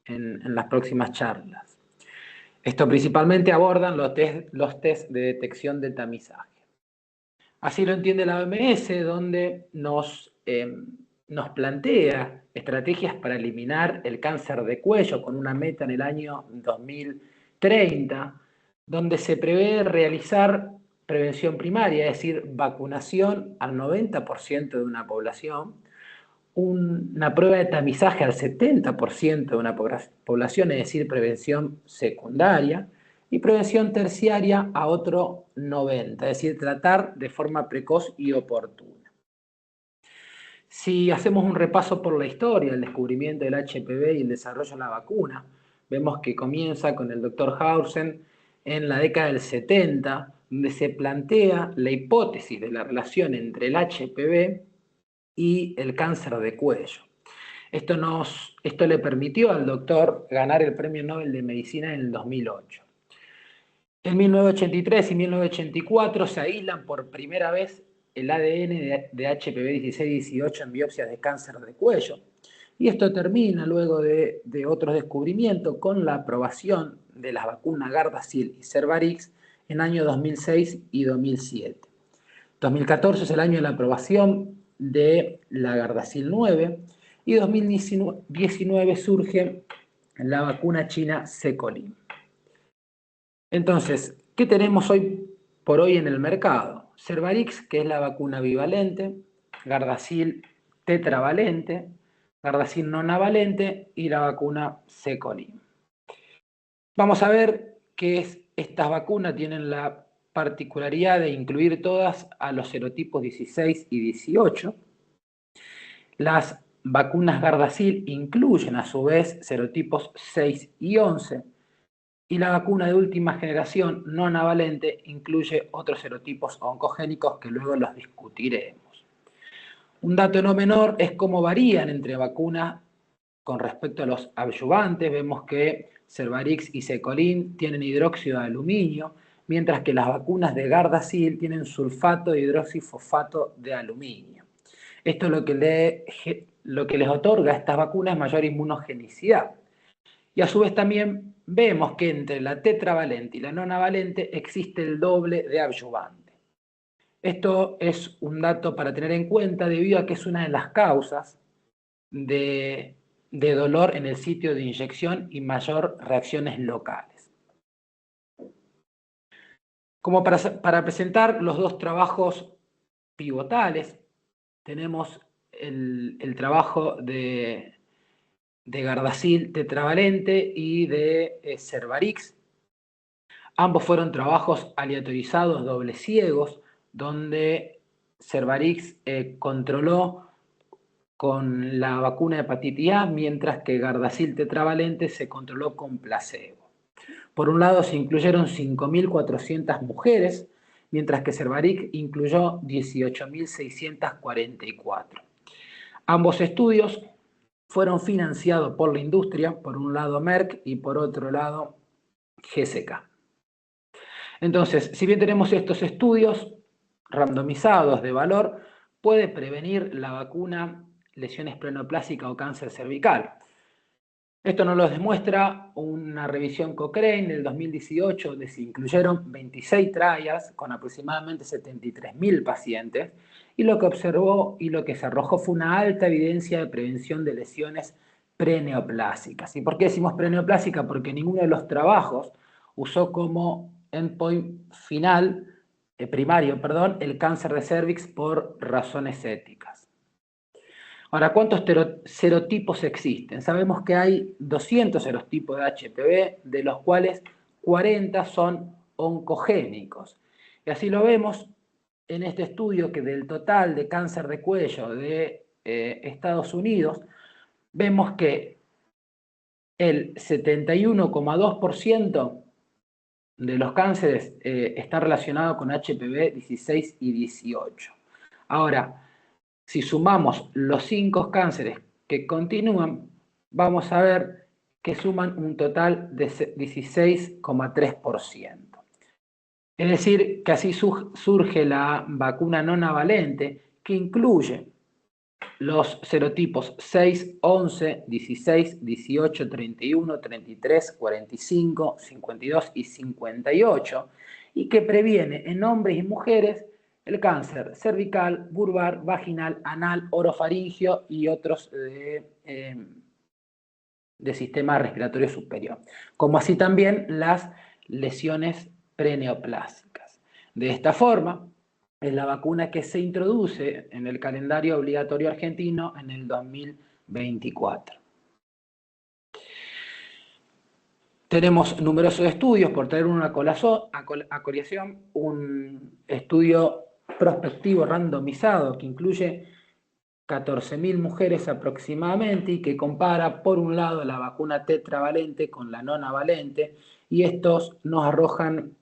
en las próximas charlas. Esto principalmente abordan los test de detección del tamizaje. Así lo entiende la OMS, donde nos plantea estrategias para eliminar el cáncer de cuello con una meta en el año 2030, donde se prevé realizar prevención primaria, es decir, vacunación al 90% de una población, una prueba de tamizaje al 70% de una población, es decir, prevención secundaria, y prevención terciaria a otro 90%, es decir, tratar de forma precoz y oportuna. Si hacemos un repaso por la historia, el descubrimiento del HPV y el desarrollo de la vacuna, vemos que comienza con el doctor Hausen en la década del 70, donde se plantea la hipótesis de la relación entre el HPV y el cáncer de cuello. Esto le permitió al doctor ganar el Premio Nobel de Medicina en el 2008. En 1983 y 1984 se aíslan por primera vez el ADN de HPV 16 y 18 en biopsias de cáncer de cuello. Y esto termina luego de otros descubrimientos con la aprobación de las vacunas Gardasil y Cervarix en años 2006 y 2007. 2014 es el año de la aprobación de la Gardasil 9 y 2019 surge la vacuna china Secolin. Entonces, ¿qué tenemos hoy por hoy en el mercado? Cervarix, que es la vacuna bivalente, Gardasil tetravalente, Gardasil nonavalente y la vacuna Secolin. Vamos a ver que estas vacunas tienen la particularidad de incluir todas a los serotipos 16 y 18. Las vacunas Gardasil incluyen a su vez serotipos 6 y 11. Y la vacuna de última generación nonavalente incluye otros serotipos oncogénicos que luego los discutiremos. Un dato no menor es cómo varían entre vacunas con respecto a los adyuvantes. Vemos que Cervarix y Secolin tienen hidróxido de aluminio, mientras que las vacunas de Gardasil tienen sulfato de hidroxifosfato de aluminio. Esto lo que les otorga a estas vacunas es mayor inmunogenicidad. Y a su vez también vemos que entre la tetravalente y la nonavalente existe el doble de adyuvante. Esto es un dato para tener en cuenta debido a que es una de las causas de dolor en el sitio de inyección y mayor reacciones locales. Como para presentar los dos trabajos pivotales, tenemos el trabajo de Gardasil tetravalente y de Cervarix. Ambos fueron trabajos aleatorizados, doble ciegos, donde Cervarix controló con la vacuna de hepatitis A, mientras que Gardasil tetravalente se controló con placebo. Por un lado se incluyeron 5.400 mujeres, mientras que Cervarix incluyó 18.644. Ambos estudios fueron financiados por la industria, por un lado Merck y por otro lado GSK. Entonces, si bien tenemos estos estudios randomizados de valor, puede prevenir la vacuna lesiones planoplásicas o cáncer cervical. Esto nos lo demuestra una revisión Cochrane del 2018, donde se incluyeron 26 trials con aproximadamente 73.000 pacientes, y lo que observó y lo que se arrojó fue una alta evidencia de prevención de lesiones preneoplásicas. ¿Y por qué decimos preneoplásica? Porque ninguno de los trabajos usó como endpoint primario, el cáncer de cervix por razones éticas. Ahora, ¿cuántos serotipos existen? Sabemos que hay 200 serotipos de HPV, de los cuales 40 son oncogénicos. Y así lo vemos en este estudio, que del total de cáncer de cuello de Estados Unidos, vemos que el 71,2% de los cánceres está relacionado con HPV 16 y 18. Ahora, si sumamos los 5 cánceres que continúan, vamos a ver que suman un total de 16,3%. Es decir, que así surge la vacuna nonavalente, que incluye los serotipos 6, 11, 16, 18, 31, 33, 45, 52 y 58, y que previene en hombres y mujeres el cáncer cervical, vulvar, vaginal, anal, orofaringio y otros de sistema respiratorio superior, como así también las lesiones preneoplásicas. De esta forma, es la vacuna que se introduce en el calendario obligatorio argentino en el 2024. Tenemos numerosos estudios, por traer una colación, un estudio prospectivo randomizado que incluye 14.000 mujeres aproximadamente y que compara, por un lado, la vacuna tetravalente con la nonavalente, y estos nos arrojan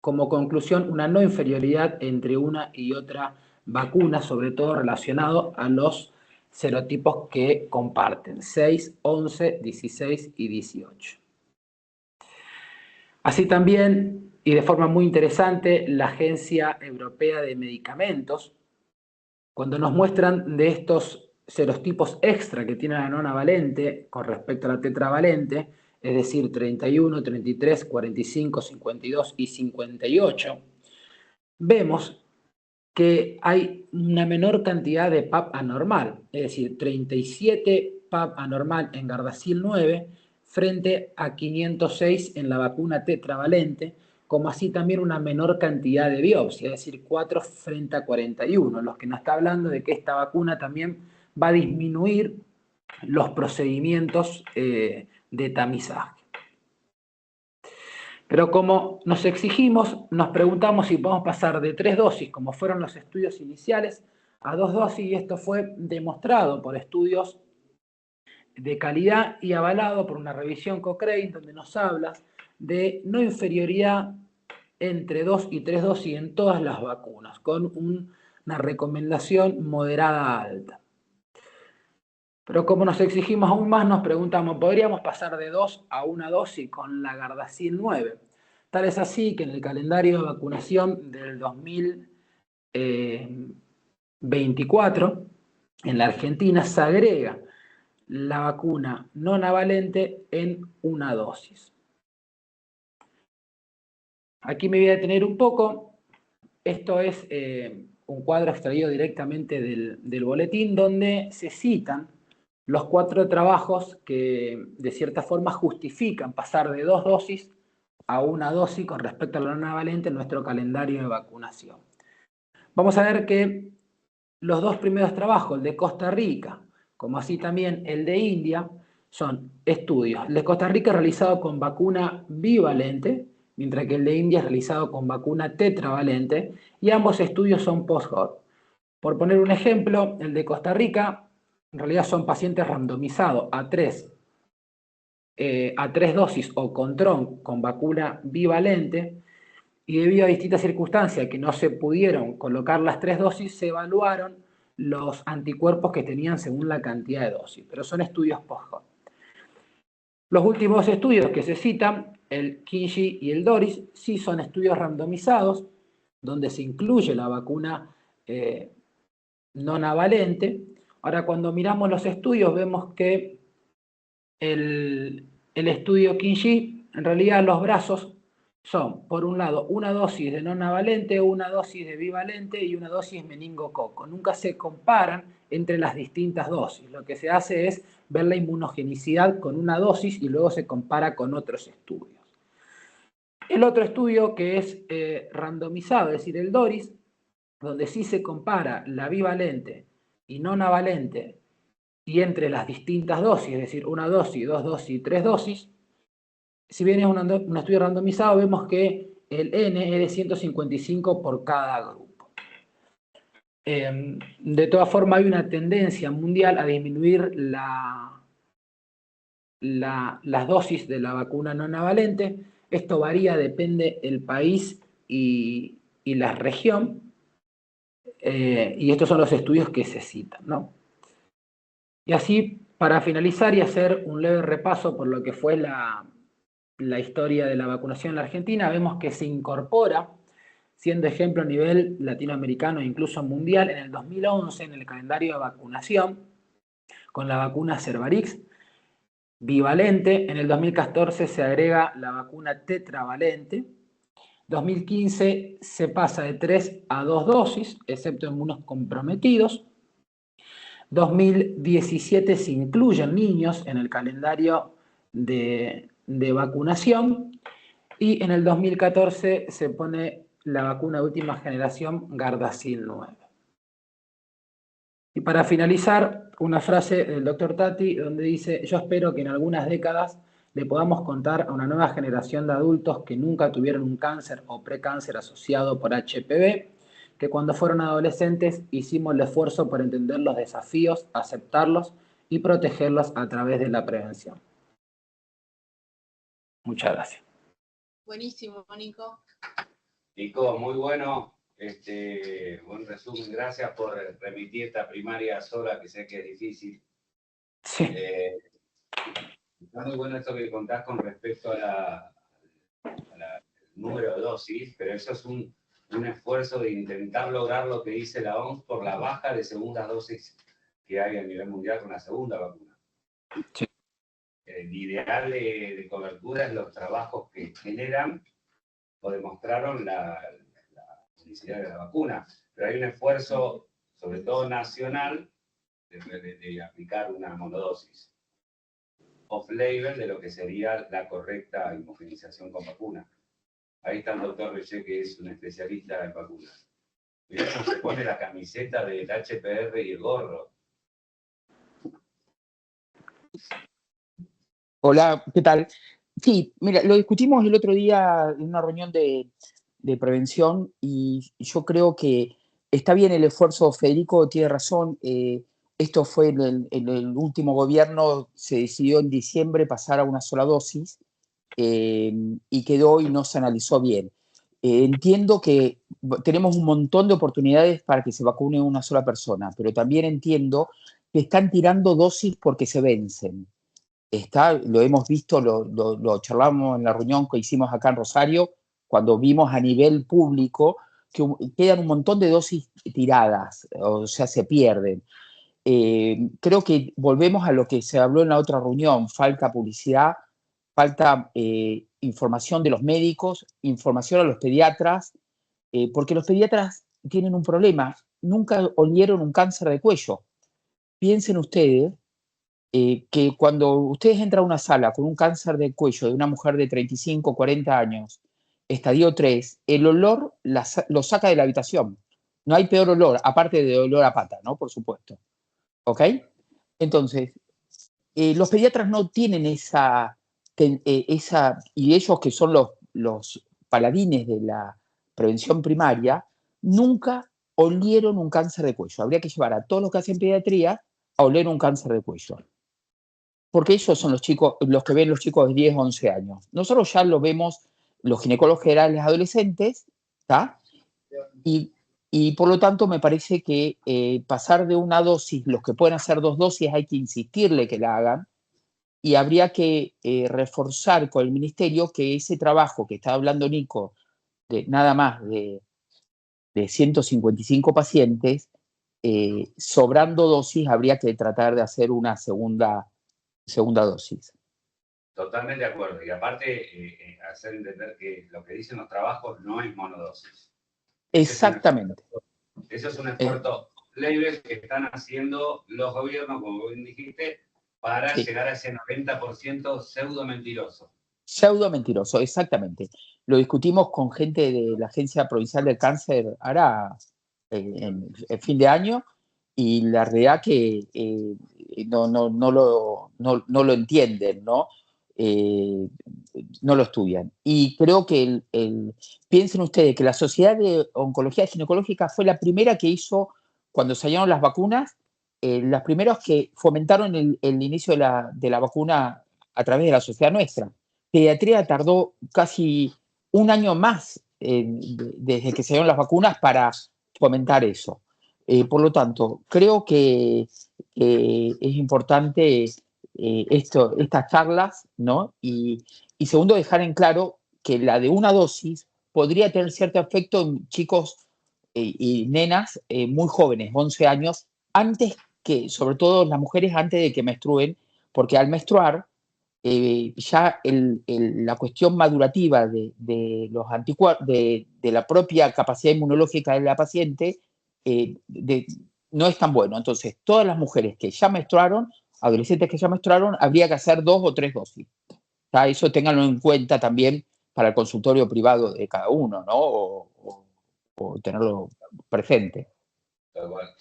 como conclusión una no inferioridad entre una y otra vacuna, sobre todo relacionado a los serotipos que comparten, 6, 11, 16 y 18. Así también, y de forma muy interesante, la Agencia Europea de Medicamentos, cuando nos muestran de estos serotipos extra que tiene la nonavalente con respecto a la tetravalente, es decir, 31, 33, 45, 52 y 58, vemos que hay una menor cantidad de PAP anormal, es decir, 37 PAP anormal en Gardasil 9 frente a 506 en la vacuna tetravalente, como así también una menor cantidad de biopsia, es decir, 4 frente a 41, lo que nos está hablando de que esta vacuna también va a disminuir los procedimientos de tamizaje. Pero como nos exigimos, nos preguntamos si podemos pasar de 3 dosis, como fueron los estudios iniciales, a 2 dosis, y esto fue demostrado por estudios de calidad y avalado por una revisión Cochrane, donde nos habla de no inferioridad entre 2 y 3 dosis en todas las vacunas, con una recomendación moderada a alta. Pero como nos exigimos aún más, nos preguntamos, ¿podríamos pasar de 2 a 1 dosis con la Gardasil 9? Tal es así que en el calendario de vacunación del 2024, en la Argentina se agrega la vacuna nonavalente en 1 dosis. Aquí me voy a detener un poco. Esto es un cuadro extraído directamente del boletín, donde se citan los 4 trabajos que de cierta forma justifican pasar de 2 dosis a 1 dosis con respecto a la nonavalente en nuestro calendario de vacunación. Vamos a ver que los 2 primeros trabajos, el de Costa Rica, como así también el de India, son estudios. El de Costa Rica realizado con vacuna bivalente, mientras que el de India es realizado con vacuna tetravalente, y ambos estudios son post-hoc. Por poner un ejemplo, el de Costa Rica, en realidad son pacientes randomizados a 3 dosis o con vacuna bivalente, y debido a distintas circunstancias que no se pudieron colocar las 3 dosis, se evaluaron los anticuerpos que tenían según la cantidad de dosis, pero son estudios post-hoc. Los últimos estudios que se citan, el KINJI y el DORIS, sí son estudios randomizados, donde se incluye la vacuna nonavalente. Ahora, cuando miramos los estudios, vemos que el estudio KINJI, en realidad los brazos son, por un lado, 1 dosis de nonavalente, 1 dosis de bivalente y 1 dosis meningococo. Nunca se comparan entre las distintas dosis. Lo que se hace es ver la inmunogenicidad con 1 dosis y luego se compara con otros estudios. El otro estudio que es randomizado, es decir, el DORIS, donde sí se compara la bivalente y nonavalente y entre las distintas dosis, es decir, 1 dosis, 2 dosis y 3 dosis, si bien es un estudio randomizado, vemos que el N es de 155 por cada grupo. De todas formas, hay una tendencia mundial a disminuir las dosis de la vacuna nonavalente. Esto varía, depende del país y la región. Y estos son los estudios que se citan, ¿no? Y así, para finalizar y hacer un leve repaso por lo que fue la historia de la vacunación en la Argentina, vemos que se incorpora siendo ejemplo a nivel latinoamericano e incluso mundial en el 2011 en el calendario de vacunación con la vacuna Cervarix bivalente. En el 2014 se agrega la vacuna tetravalente. 2015 se pasa de 3 a 2 dosis, excepto en unos comprometidos. 2017 se incluyen niños en el calendario de vacunación y en el 2014 se pone la vacuna de última generación Gardasil 9. Y para finalizar, una frase del doctor Tati donde dice: yo espero que en algunas décadas le podamos contar a una nueva generación de adultos que nunca tuvieron un cáncer o precáncer asociado por HPV, que cuando fueron adolescentes hicimos el esfuerzo por entender los desafíos, aceptarlos y protegerlos a través de la prevención. Muchas gracias. Buenísimo, Nico. Nico, muy bueno. Buen resumen. Gracias por remitir esta primaria sola, que sé que es difícil. Sí. Está muy bueno esto que contás con respecto a número de dosis, pero eso es un esfuerzo de intentar lograr lo que dice la OMS por la baja de segundas dosis que hay a nivel mundial con la segunda vacuna. Sí. El ideal de cobertura es los trabajos que generan o demostraron la publicidad de la vacuna, pero hay un esfuerzo, sobre todo nacional, de aplicar una monodosis off-label de lo que sería la correcta inmunización con vacuna. Ahí está el doctor Reyé, que es un especialista en vacunas. Mirá cómo se pone la camiseta del HPR y el gorro. Hola, ¿qué tal? Sí, mira, lo discutimos el otro día en una reunión de prevención y yo creo que está bien el esfuerzo. Federico tiene razón. Esto fue en el último gobierno, se decidió en diciembre pasar a una sola dosis y quedó y no se analizó bien. Entiendo que tenemos un montón de oportunidades para que se vacune una sola persona, pero también entiendo que están tirando dosis porque se vencen. Lo hemos visto, lo charlamos en la reunión que hicimos acá en Rosario, cuando vimos a nivel público que quedan un montón de dosis tiradas, o sea, se pierden. Creo que volvemos a lo que se habló en la otra reunión: falta publicidad, falta información de los médicos, información a los pediatras, porque los pediatras tienen un problema: nunca olieron un cáncer de cuello. Piensen ustedes que cuando ustedes entran a una sala con un cáncer de cuello de una mujer de 35, 40 años, estadio 3, el olor lo saca de la habitación. No hay peor olor, aparte de olor a pata, ¿no? Por supuesto. ¿Ok? Entonces, los pediatras no tienen esa, y ellos que son los paladines de la prevención primaria, nunca olieron un cáncer de cuello. Habría que llevar a todos los que hacen pediatría a oler un cáncer de cuello. Porque ellos son los chicos, los que ven los chicos de 10, 11 años. Nosotros ya lo vemos, los ginecólogos generales adolescentes, ¿está? Y por lo tanto me parece que pasar de una dosis, los que pueden hacer 2 dosis, hay que insistirle que la hagan, y habría que reforzar con el ministerio que ese trabajo que está hablando Nico, de nada más de 155 pacientes, sobrando dosis, habría que tratar de hacer una segunda dosis. Totalmente de acuerdo. Y aparte, hacer entender que lo que dicen los trabajos no es monodosis. Exactamente. Eso es un esfuerzo leve que están haciendo los gobiernos, como bien dijiste, para llegar a ese 90% pseudo mentiroso. Pseudo mentiroso, exactamente. Lo discutimos con gente de la Agencia Provincial del Cáncer ahora en fin de año, y la realidad que no lo entienden, ¿no? No lo estudian. Y creo que piensen ustedes que la Sociedad de Oncología Ginecológica fue la primera que hizo, cuando salieron las vacunas, las primeras que fomentaron el inicio de la vacuna a través de la sociedad nuestra. Pediatría tardó casi un año más desde que salieron las vacunas para fomentar eso. Por lo tanto, creo que es importante estas charlas, ¿no? Y segundo, dejar en claro que la de una dosis podría tener cierto efecto en chicos y nenas muy jóvenes, 11 años, antes que, sobre todo las mujeres, antes de que menstruen, porque al menstruar, ya la cuestión madurativa de los anticuerpos, de la propia capacidad inmunológica de la paciente, no es tan bueno. Entonces, todas las mujeres que ya menstruaron, adolescentes que ya menstruaron, habría que hacer 2 o 3 dosis. ¿Tá? Eso ténganlo en cuenta también para el consultorio privado de cada uno, ¿no? O tenerlo presente.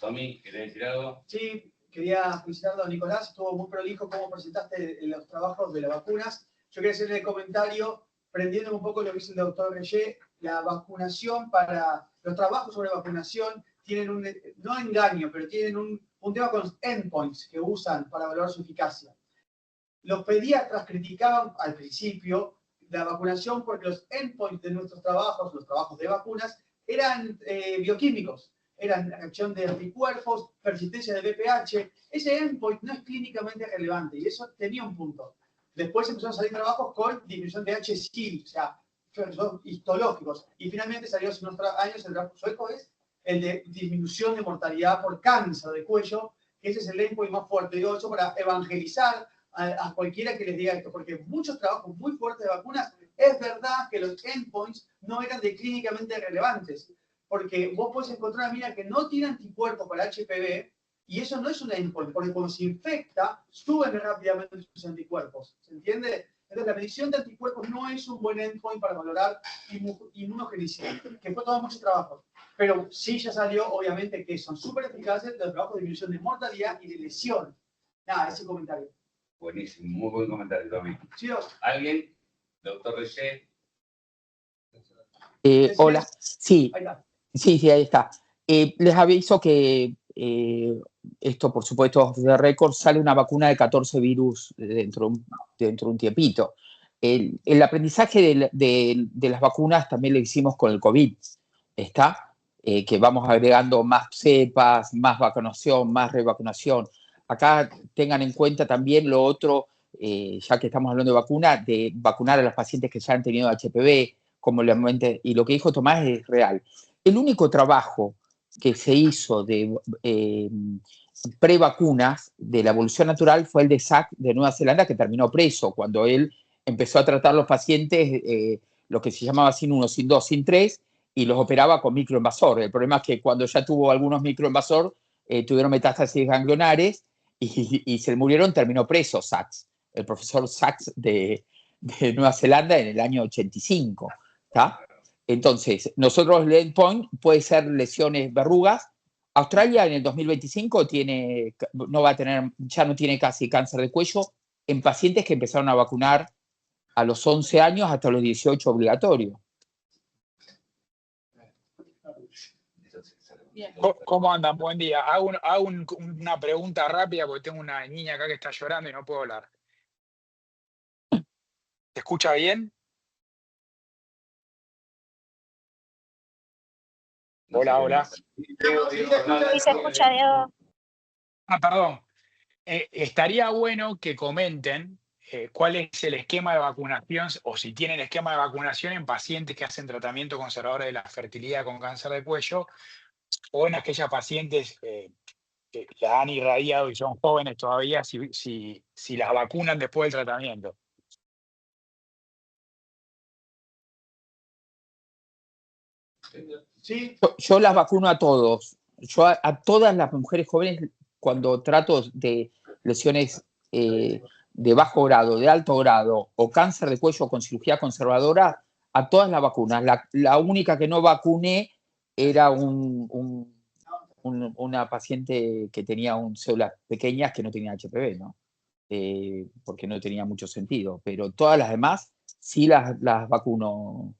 Tommy, ¿querés decir algo? Sí, quería felicitarlo a Nicolás, estuvo muy prolijo cómo presentaste los trabajos de las vacunas. Yo quería hacerle el comentario, prendiendo un poco lo que dice el doctor Reyé, la vacunación los trabajos sobre vacunación tienen no engaño, pero tienen un tema con los endpoints que usan para evaluar su eficacia. Los pediatras criticaban al principio la vacunación porque los endpoints de nuestros trabajos, los trabajos de vacunas, eran bioquímicos. Eran acción de anticuerpos, persistencia de BPH. Ese endpoint no es clínicamente relevante y eso tenía un punto. Después empezaron a salir trabajos con disminución de HSIL, o sea, son histológicos. Y finalmente salió hace unos años el trabajo sueco, es el de disminución de mortalidad por cáncer de cuello, que ese es el endpoint más fuerte. Digo eso para evangelizar a cualquiera que les diga esto, porque muchos trabajos muy fuertes de vacunas, es verdad que los endpoints no eran de clínicamente relevantes, porque vos podés encontrar una mina que no tiene anticuerpos para HPV, y eso no es un endpoint, porque cuando se infecta, suben rápidamente sus anticuerpos, ¿se entiende? Entonces la medición de anticuerpos no es un buen endpoint para valorar inmunogenicidad, que fue todo mucho trabajo. Pero sí ya salió, obviamente, que son súper eficaces los trabajos de disminución de mortalidad y de lesión. Nada, ese comentario. Buenísimo, muy buen comentario, Tommy. ¿Sí? ¿Alguien? Doctor Reyé. Hola, sí, Ahí está. sí, ahí está. Les aviso que esto, por supuesto, de récord, sale una vacuna de 14 virus dentro de un tiempito. El aprendizaje de las vacunas también lo hicimos con el COVID, ¿está? Que vamos agregando más cepas, más vacunación, más revacunación. Acá tengan en cuenta también lo otro, ya que estamos hablando de vacuna, de vacunar a los pacientes que ya han tenido HPV, como y lo que dijo Tomás es real. El único trabajo que se hizo de prevacunas de la evolución natural fue el de Sack de Nueva Zelanda, que terminó preso cuando él empezó a tratar los pacientes, lo que se llamaba sin 1, sin 2, sin 3, y los operaba con microinvasor. El problema es que cuando ya tuvo algunos microinvasor, tuvieron metástasis ganglionares y se murieron, terminó preso Sachs, el profesor Sachs de Nueva Zelanda en el año 85. ¿Tá? Entonces, nosotros el endpoint puede ser lesiones verrugas. Australia en el 2025 no va a tener, ya no tiene casi cáncer de cuello en pacientes que empezaron a vacunar a los 11 años hasta los 18 obligatorio. Bien. ¿Cómo andan? Buen día. Hago una pregunta rápida porque tengo una niña acá que está llorando y no puedo hablar. ¿Se escucha bien? Hola, hola. Sí, se escucha, Diego. Perdón. Estaría bueno que comenten cuál es el esquema de vacunación o si tienen esquema de vacunación en pacientes que hacen tratamiento conservador de la fertilidad con cáncer de cuello o en aquellas pacientes que la han irradiado y son jóvenes todavía, si las vacunan después del tratamiento. Sí. Yo las vacuno a todos. Yo a todas las mujeres jóvenes, cuando trato de lesiones de bajo grado, de alto grado o cáncer de cuello con cirugía conservadora, a todas las vacunas. La única que no vacuné era una paciente que tenía células pequeñas que no tenía HPV, ¿no? Porque no tenía mucho sentido. Pero todas las demás sí las vacuno,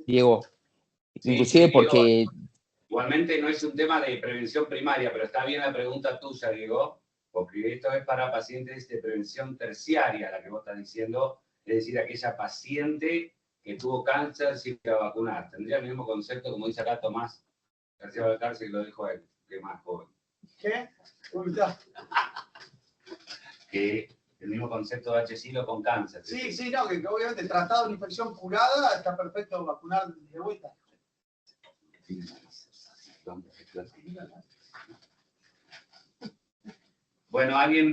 Diego. Sí, Inclusive sí, porque... Diego, igualmente no es un tema de prevención primaria, pero está bien la pregunta tuya, Diego, porque esto es para pacientes de prevención terciaria, la que vos estás diciendo, es decir, aquella paciente que tuvo cáncer sin vacunar. Tendría el mismo concepto, como dice acá Tomás García Balcarce, que lo dijo él, que es más joven. ¿Qué? Que el mismo concepto de H-Silo con cáncer. Sí, sí, no, que obviamente tratado de una infección curada está perfecto vacunar de vuelta. Bueno, alguien